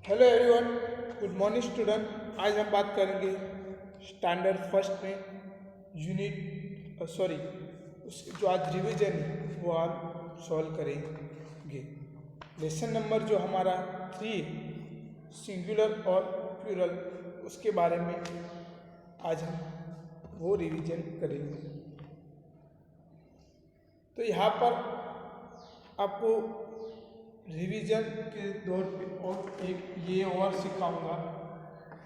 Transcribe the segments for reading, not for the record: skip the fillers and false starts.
Hello everyone, good morning student. आज हम बात करेंगे स्टैंडर्ड फर्स्ट में यूनिट उस जो आज रिवीजन है वो आज सॉल्व करेंगे। लेसन नंबर जो हमारा 3 सिंगुलर और प्लूरल, उसके बारे में आज हम वो रिवीजन करेंगे। तो यहाँ पर आपको रिवीजन के दौर पे और एक ये और सिखाऊंगा,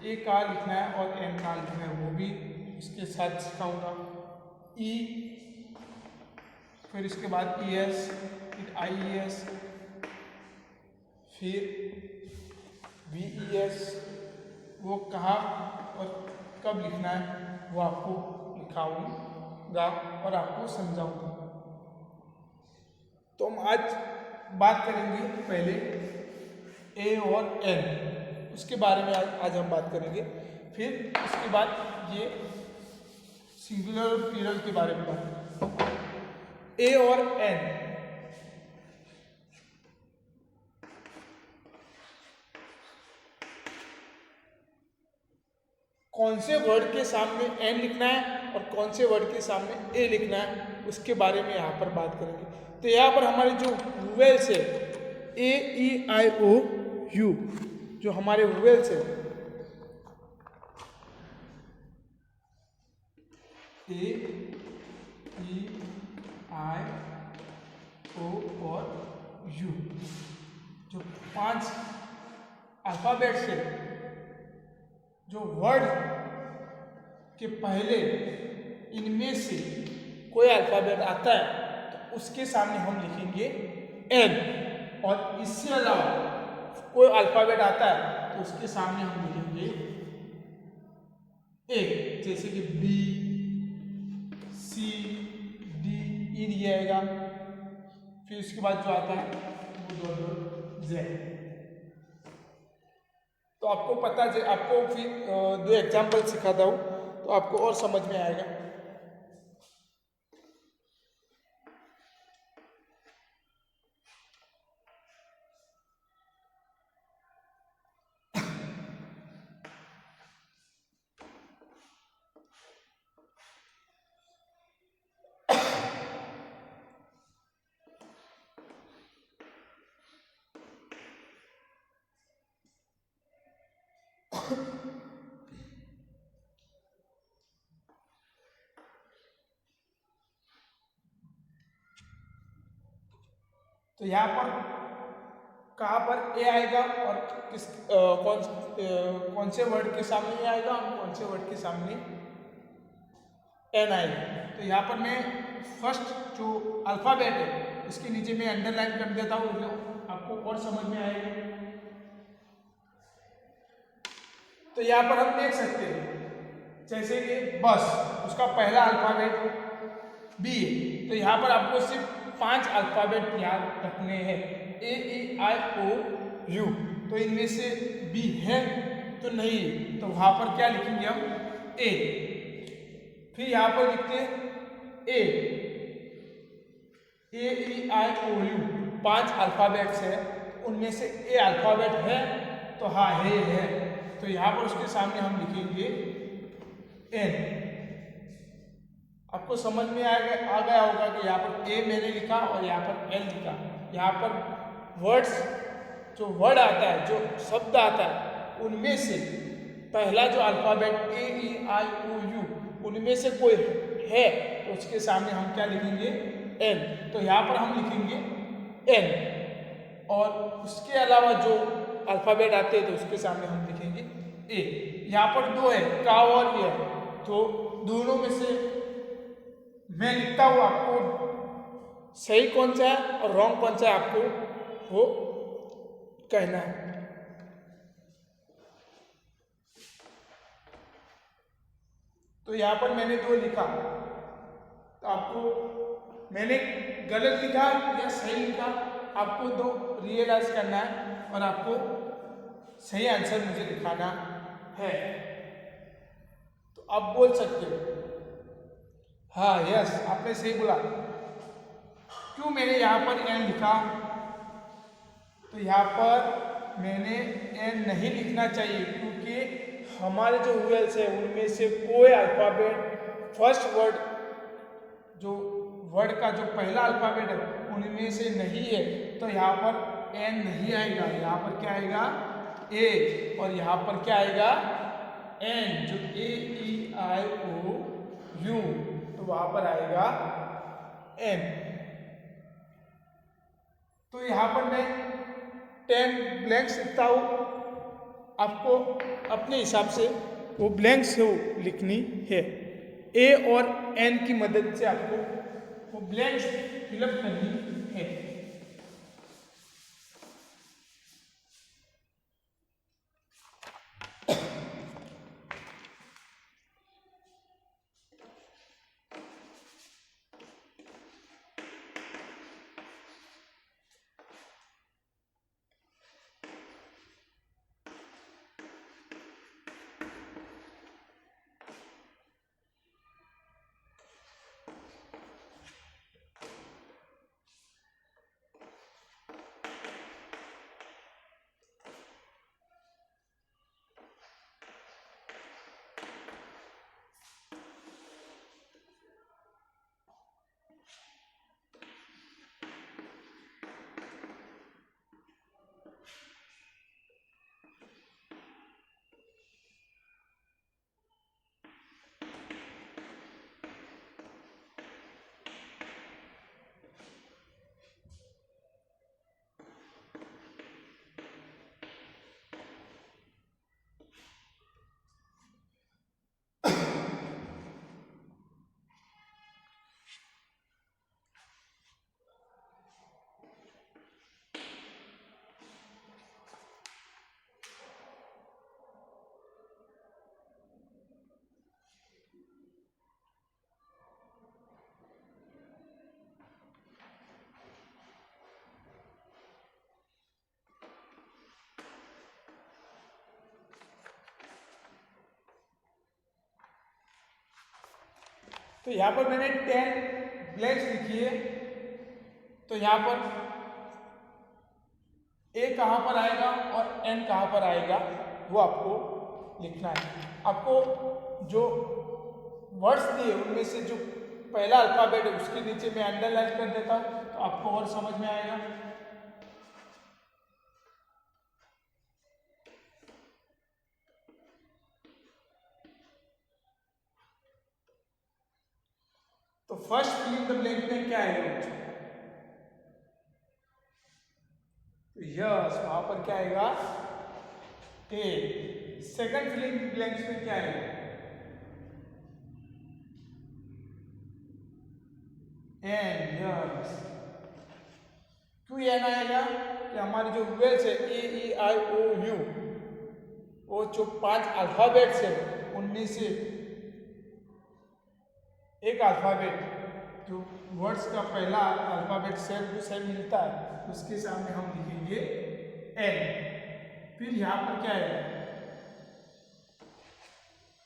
ए का लिखना है और एन का लिखना है, वो भी इसके साथ सिखाऊंगा। ई, फिर इसके बाद ई एस, फिर आई ई एस, फिर वी ई एस, वो कहाँ और कब लिखना है वो आपको लिखाऊंगा और आपको समझाऊंगा। तो हम आज बात करेंगे पहले ए और एन, उसके बारे में आज हम बात करेंगे। फिर उसके बाद ये सिंगुलर और प्लूरल के बारे में बात करेंगे। ए और एन, कौन से वर्ड के सामने एन लिखना है और कौन से वर्ड के सामने ए लिखना है, उसके बारे में यहाँ पर बात करेंगे। तो यहाँ पर हमारे जो वोवेल्स है ए ई आई ओ यू, जो हमारे वोवेल्स है ए ई आई ओ और यू, जो 5 अल्फाबेट्स है, जो वर्ड के पहले इनमें से कोई अल्फाबेट आता है तो उसके सामने हम लिखेंगे एन, और इससे अलावा कोई अल्फाबेट आता है तो उसके सामने हम लिखेंगे ए, जैसे कि बी, सी, डी, ई दिया जाएगा। फिर उसके बाद जो आता है वो जेड। तो आपको पता है, आपको फिर 2 एग्जाम्पल सिखाता हूँ तो आपको और समझ में आएगा। तो यहाँ पर कहाँ पर ए आएगा और कौन से वर्ड के सामने ए आएगा और कौन से वर्ड के सामने एन आएगा। तो यहाँ पर मैं फर्स्ट जो अल्फाबेट है इसके नीचे मैं अंडरलाइन कर देता हूँ, जो आपको और समझ में आएगा। तो यहाँ पर हम देख सकते हैं जैसे कि बस, उसका पहला अल्फाबेट बी है, तो यहाँ पर आपको सिर्फ 5 अल्फाबेट याद रखने हैं, ए ई आई ओ यू। तो इनमें से बी है तो नहीं, तो वहाँ पर क्या लिखेंगे हम ए। फिर यहाँ पर लिखते हैं ए ई आई ओ यू, 5 अल्फाबेट्स है, उनमें से ए अल्फाबेट है तो हाँ है, तो यहाँ पर उसके सामने हम लिखेंगे एन। आपको समझ में आ गया होगा कि यहाँ पर ए मैंने लिखा और यहाँ पर एन लिखा। यहाँ पर वर्ड्स, जो वर्ड आता है, जो शब्द आता है, उनमें से पहला जो alphabet A E I O you, उनमें से कोई है तो उसके सामने हम क्या लिखेंगे एन। तो यहाँ पर हम लिखेंगे एन, और उसके अलावा जो अल्फाबेट आते हैं तो उसके सामने हम लिखेंगे ए। यहाँ पर 2 है, का और ये, तो दोनों में से मैं लिखता हूँ, आपको सही कौन सा है और रॉन्ग कौन सा है आपको वो कहना है। तो यहाँ पर मैंने 2 लिखा, तो आपको मैंने गलत लिखा या सही लिखा आपको 2 रियलाइज करना है और आपको सही आंसर मुझे दिखाना है। तो आप बोल सकते हो हाँ यस, आपने सही बोला। क्यों मैंने यहाँ पर एन लिखा, तो यहाँ पर मैंने एन नहीं लिखना चाहिए, क्योंकि हमारे जो वेल्स है उनमें से कोई अल्फ़ाबेट फर्स्ट वर्ड, जो वर्ड का जो पहला अल्फ़ाबेट है उनमें से नहीं है, तो यहाँ पर एन नहीं आएगा। यहाँ पर क्या आएगा? ए, और यहाँ पर क्या आएगा? एन, जो ए ई आई ओ यू, तो वहाँ पर आएगा एन। तो यहाँ पर मैं 10 ब्लैंक्स लिखता हूँ, आपको अपने हिसाब से वो ब्लैंक्स है वो लिखनी है। ए और एन की मदद से आपको वो ब्लैंक्स फिलअप करनी है। तो यहाँ पर मैंने 10 ब्लैंक्स लिखी है। तो यहाँ पर ए कहाँ पर आएगा और एन कहाँ पर आएगा वो आपको लिखना है। आपको जो वर्ड्स दिए उनमें से जो पहला अल्फाबेट है उसके नीचे मैं अंडरलाइन कर देता हूँ, तो आपको और समझ में आएगा। तो फर्स्ट फिलिंग द ब्लैंक में क्या आएगा बच्चों? तो यस, वहां पर क्या आएगा? ए। सेकंड फिलिंग ब्लैंक्स में क्या आएगा? एन। यस, क्यों एन आएगा? कि हमारे जो वेल्स है ए ई आई ओ यू, वो जो 5 अल्फाबेट्स है उनमें से एक अल्फाबेट जो वर्ड्स का पहला अल्फाबेट सेम टू सेम मिलता है, उसके सामने हम लिखेंगे एन। फिर यहाँ पर क्या है?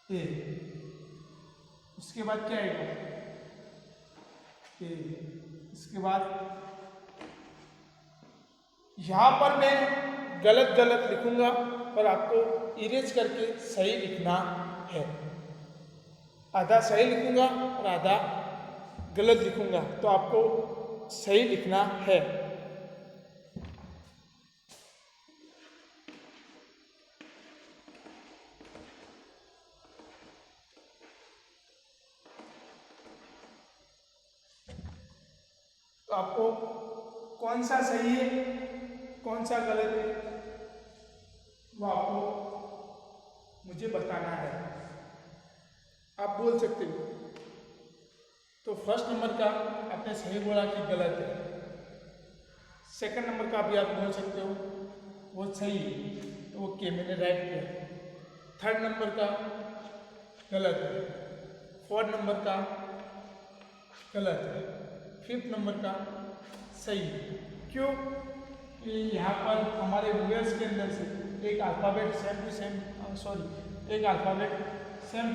ए। उसके बाद क्या आएगा? ए। इसके बाद यहाँ पर मैं गलत गलत लिखूंगा और आपको इरेज करके सही लिखना है। आधा सही लिखूंगा और आधा गलत लिखूंगा, तो आपको सही लिखना है। तो आपको कौन सा सही है कौन सा गलत है वो आपको मुझे बताना है। आप बोल सकते हो। तो फर्स्ट नंबर का आपने सही बोला कि गलत है। सेकंड नंबर का भी आप बोल सकते हो वो सही है, तो वो के मैंने राइट किया। थर्ड नंबर का गलत है। फोर्थ नंबर का गलत है। फिफ्थ नंबर का सही है। क्यों? कि यहाँ पर हमारे वर्ड्स के अंदर से एक अल्फ़ाबेट सेम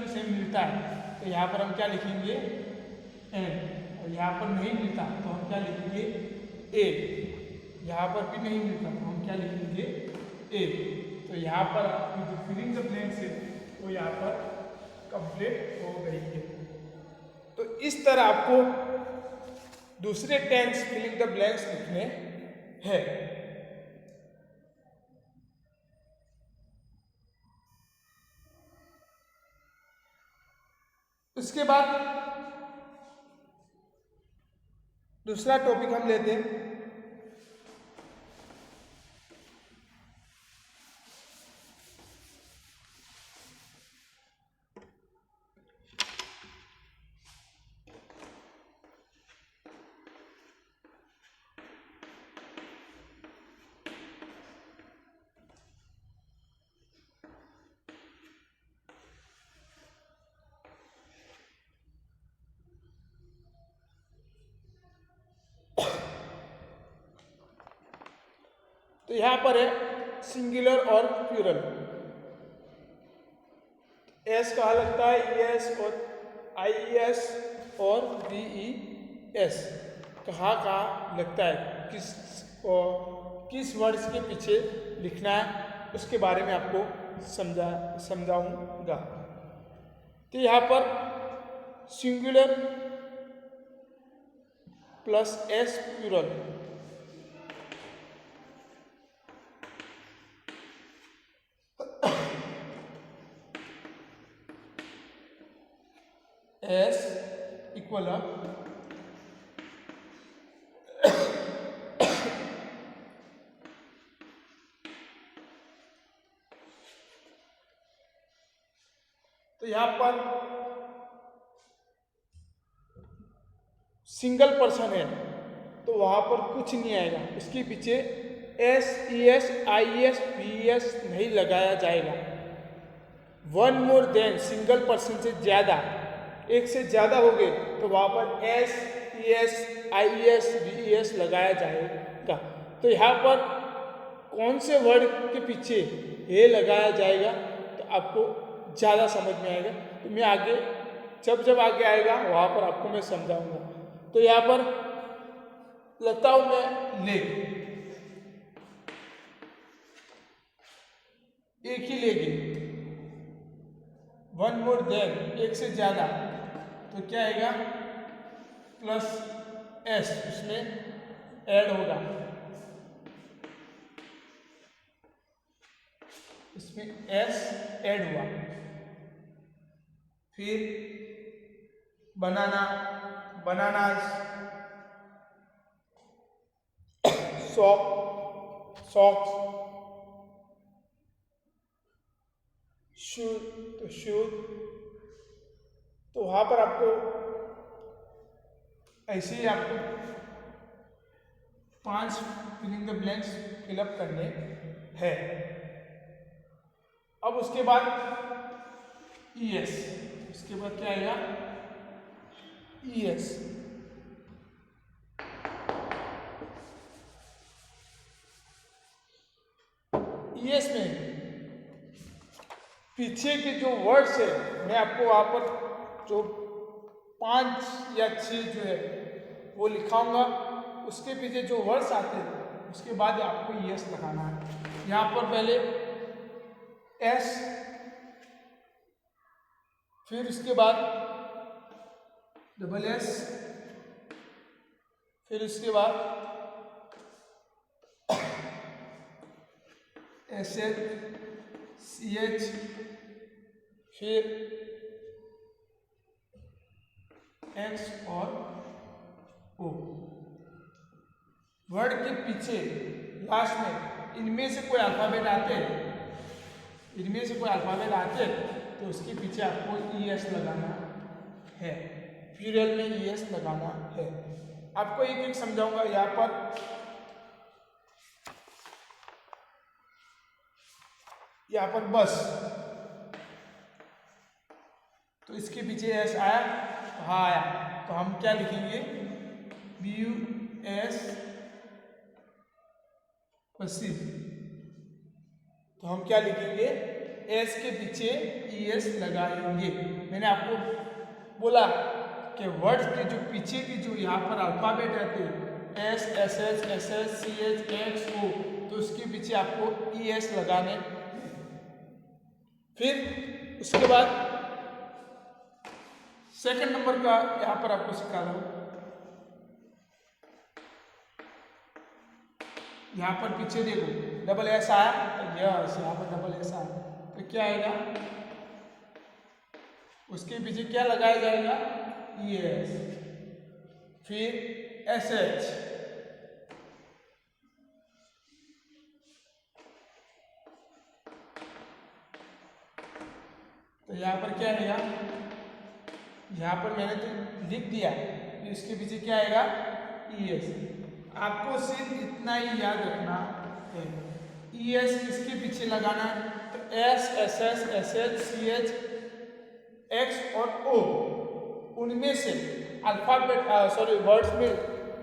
टू सेम मिलता है, तो यहाँ पर हम क्या लिखेंगे? एन। और यहाँ पर नहीं मिलता तो हम क्या लिखेंगे? ए। यहाँ पर भी नहीं मिलता तो हम क्या लिखेंगे? ए। तो यहाँ पर आपकी जो फिलिंग द ब्लैंक्स है वो यहाँ पर कंप्लीट हो गई है। तो इस तरह आपको दूसरे टेंस फिलिंग द ब्लैंक्स लिखने हैं। उसके बाद दूसरा टॉपिक हम लेते हैं तो यहाँ पर है सिंगुलर और प्लूरल। एस कहाँ लगता है? एस और IES और VES कहाँ कहाँ लगता है, किस वर्ड्स के पीछे लिखना है, उसके बारे में आपको समझाऊंगा। तो यहाँ पर singular plus S plural, S equal तो यहाँ पर सिंगल पर्सन है तो वहाँ पर कुछ नहीं आएगा, उसके पीछे SES IES VES नहीं लगाया जाएगा। One more than, single person से ज़्यादा, एक से ज़्यादा हो गए तो वहाँ पर SES IES VES लगाया जाएगा। तो यहाँ पर कौन से वर्ड के पीछे ये लगाया जाएगा तो आपको ज़्यादा समझ में आएगा। तो मैं आगे जब आगे आएगा वहाँ पर आपको मैं समझाऊंगा। तो यहाँ पर लगता हूँ मैं लेग, एक ही लेगी, वन मोर देन, एक से ज़्यादा, तो क्या आएगा? प्लस एस उसमें ऐड होगा, इसमें एस ऐड हुआ। फिर बनाना, बनानास, सॉक्स, शूज, तो शूज। तो वहाँ पर आपको ऐसे ही आपको 5 फिलिंग द ब्लैंक्स फिलअप करने हैं। अब उसके बाद ES, उसके बाद क्या आएगा? ES। ES में पीछे के जो वर्ड्स है मैं आपको वहाँ पर जो 5 या 6 जो है वो लिखाऊंगा, उसके पीछे जो वर्ड्स आते हैं उसके बाद आपको ES लगाना है। यहाँ पर पहले S, फिर उसके बाद डबल S, फिर उसके बाद SH, CH, फिर X और O। वर्ड के पीछे लास्ट में इनमें से कोई अल्फाबेट आते तो उसके पीछे आपको ES लगाना है, प्लूरल में ES लगाना है। आपको एक एक समझाऊंगा। यहाँ पर बस, तो इसके पीछे एस आया, हाँ आया, तो हम क्या लिखेंगे? BUS buses. तो हम क्या लिखेंगे? एस के पीछे ES लगाएंगे। मैंने आपको बोला कि वर्ड्स के जो पीछे की जो यहाँ पर अल्फाबेट आते हैं, S, SS, SS, CH, X, O, तो उसके पीछे आपको ES लगाने। फिर उसके बाद सेकंड नंबर का यहाँ पर आपको सिखा रहा हूँ। यहाँ पर पीछे देखो डबल एस आया, यस यहाँ पर डबल एस आया, तो क्या आएगा, उसके पीछे क्या लगाया जाएगा, ES। फिर SH, तो यहाँ पर क्या आएगा, यहाँ पर मैंने तो लिख दिया कि इसके पीछे क्या आएगा, ES। आपको सिर्फ इतना ही याद रखना है, ES किसके पीछे लगाना है, तो S, SS, SH, CH, X और O, उनमें से अल्फाबेट वर्ड्स में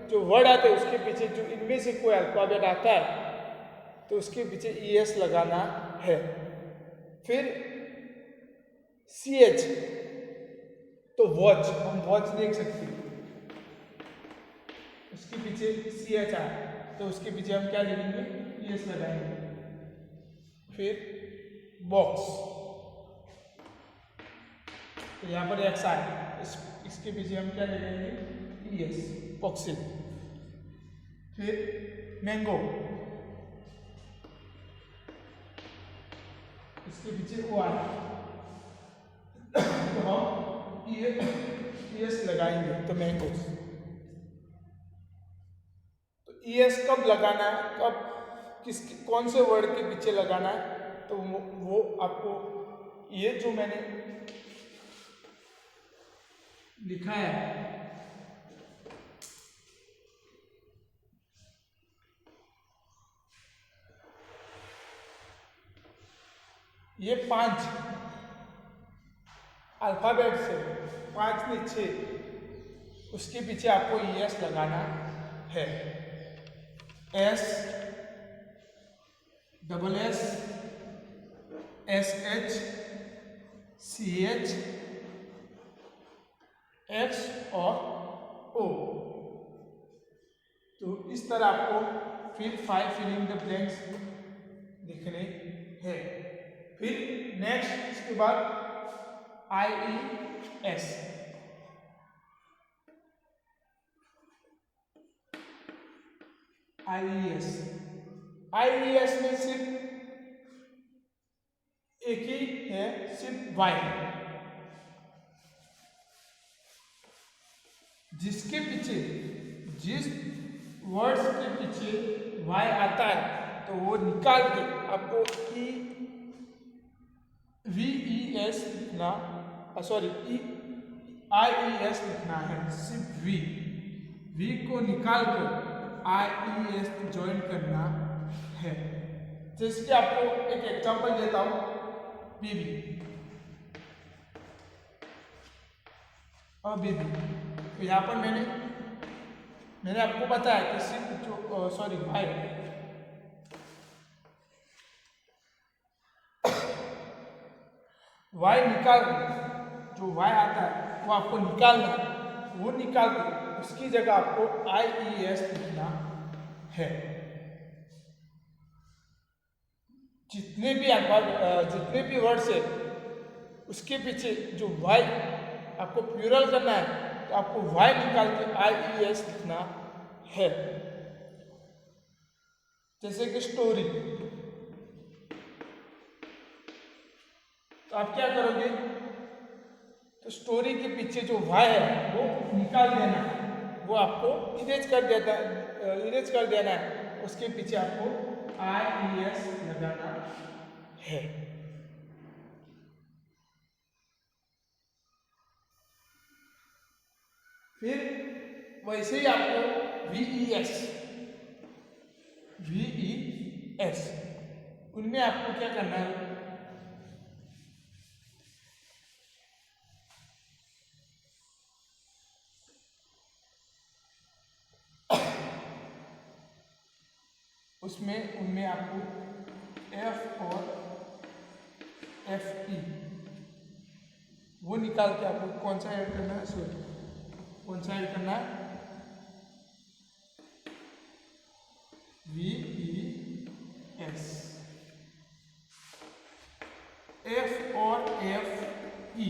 जो वर्ड आते हैं उसके पीछे जो इनमें से कोई अल्फाबेट आता है तो उसके पीछे ES लगाना है। फिर CH, तो वॉच, हम वॉच देख सकते हैं, उसके पीछे CH आया तो उसके पीछे हम क्या लिखेंगे, ES लगाएंगे। फिर बॉक्स, तो यहाँ पर X आया, इसके पीछे हम क्या लिखेंगे, ES, बॉक्सिल। फिर मैंगो, इसके पीछे O आया तो हम ES लगाएंगे, तो मैंगो। तो ES कब लगाना है, कब कौन से वर्ड के पीछे लगाना है, तो वो आपको ये जो मैंने लिखा है, ये 5 अल्फाबेट से 5 में 6, उसके पीछे आपको ES लगाना है। S, double S, SH, CH, X और O। तो इस तरह आपको फिर 5 फिलिंग द ब्लैंक्स लिखने हैं। फिर नेक्स्ट इसके बाद IES, IES में सिर्फ एक ही है, सिर्फ Y, जिसके पीछे जिस वर्ड्स के पीछे Y आता है तो वो निकाल के आपको VES लिखना, सॉरी IES लिखना है, सिर्फ V को निकाल कर IES ज्वाइन करना है। जैसे कि आपको एक एग्जांपल देता हूँ, BB और BB, तो यहाँ पर मैंने आपको बताया कि सिर्फ जो Y निकाल, जो Y आता है वो आपको निकालना है, वो निकाल के उसकी जगह आपको IES लिखना है। जितने भी वर्ड्स है उसके पीछे जो Y आपको प्लूरल करना है तो आपको Y निकाल के IES लिखना है। जैसे कि स्टोरी, तो आप क्या करोगे, तो स्टोरी के पीछे जो Y है वो निकाल देना है, वो आपको इरेज कर देना है, उसके पीछे आपको IES लगाना है। फिर वैसे ही आपको VES, उनमें आपको क्या करना है, उनमें आपको F और FE वो निकाल के आपको कौन सा ऐड करना है, VES एफ और एफ ई,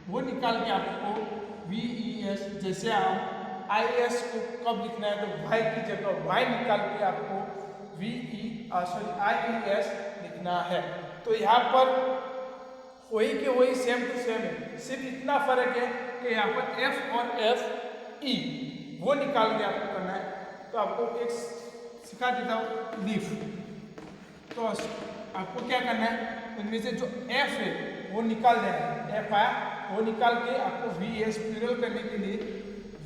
वो निकाल के आपको वी ई एस, जैसे आप आई एस को कब लिखना है तो वाई की जगह वाई निकाल के आपको आई ई एस लिखना है। तो यहाँ पर वही के वही सेम टू सेम है, सिर्फ इतना फर्क है कि यहाँ पर एफ और एफ ई वो निकाल के आपको करना है। तो आपको एक सिखा देता हूँ लीफ। तो आपको क्या करना है, उनमें से जो एफ है वो निकाल देना है, एफ आया वो निकाल के आपको वी एस प्लूरल करने के लिए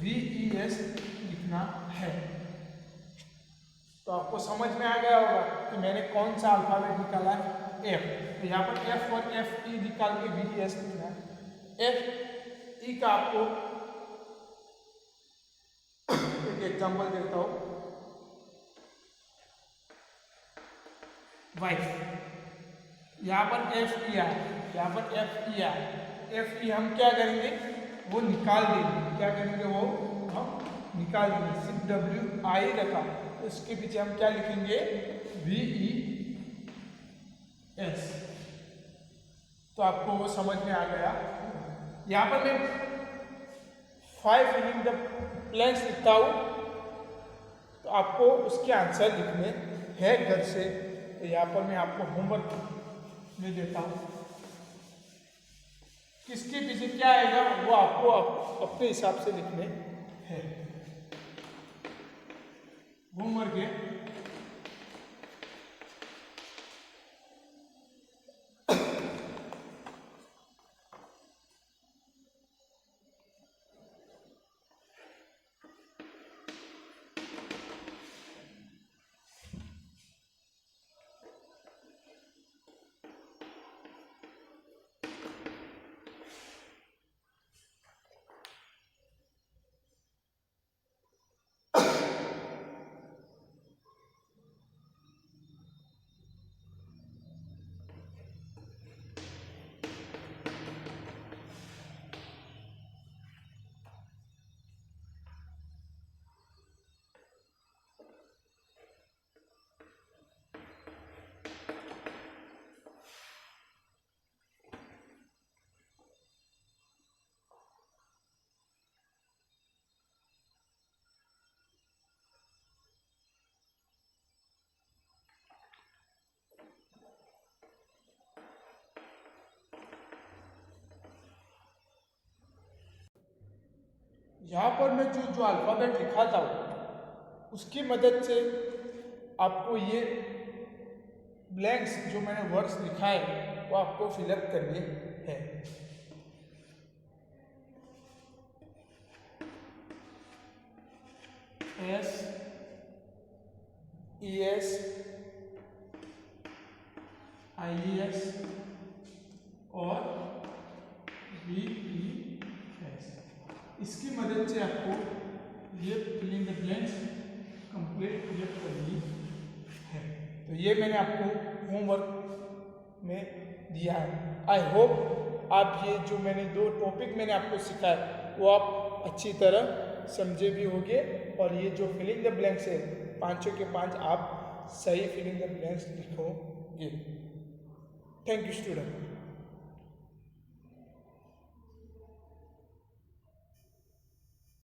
वी ई एस लिखना है। तो आपको समझ में आ गया होगा कि मैंने कौन सा अल्फाबेट निकाला है, एफ। तो यहाँ पर एफ और एफ ई निकाल के वी एस लिखना है। एफ ई का आपको एक एग्जांपल देता हूँ, वाइफ। यहाँ पर एफ ई आया, यहाँ पर एफ ई आया, एफ ई हम क्या करेंगे वो निकाल देंगे, क्या करेंगे वो हम निकाल देंगे। सिर्फ डब्ल्यू आई रखा, उसके पीछे हम क्या लिखेंगे वी ई एस। तो आपको वो समझ में आ गया। यहाँ पर मैं 5 फिलिंग द ब्लैंक्स लिखता हूँ, तो आपको उसके आंसर लिखने हैं घर से। तो यहाँ पर मैं आपको होमवर्क में देता हूँ, किसके पीछे क्या आएगा वो आपको अपने हिसाब से लिखने हैं। होमवर्क है यहाँ पर मैं जो अल्फ़ाबेट लिखा था उसकी मदद से आपको ये ब्लैंक्स जो मैंने वर्ड्स लिखा है वो आपको फिलअप करने हैं। S E S I E S और वी ई एस, इसकी मदद से आपको ये filling the blanks complete fill up करनी है। तो ये मैंने आपको होमवर्क में दिया है। आई होप आप ये जो मैंने 2 टॉपिक मैंने आपको सिखाया वो आप अच्छी तरह समझे भी होंगे, और ये जो फिलिंग द ब्लैंक्स है 5 के 5 आप सही फिलिंग द ब्लैंक्स लिखोगे। Thank you student.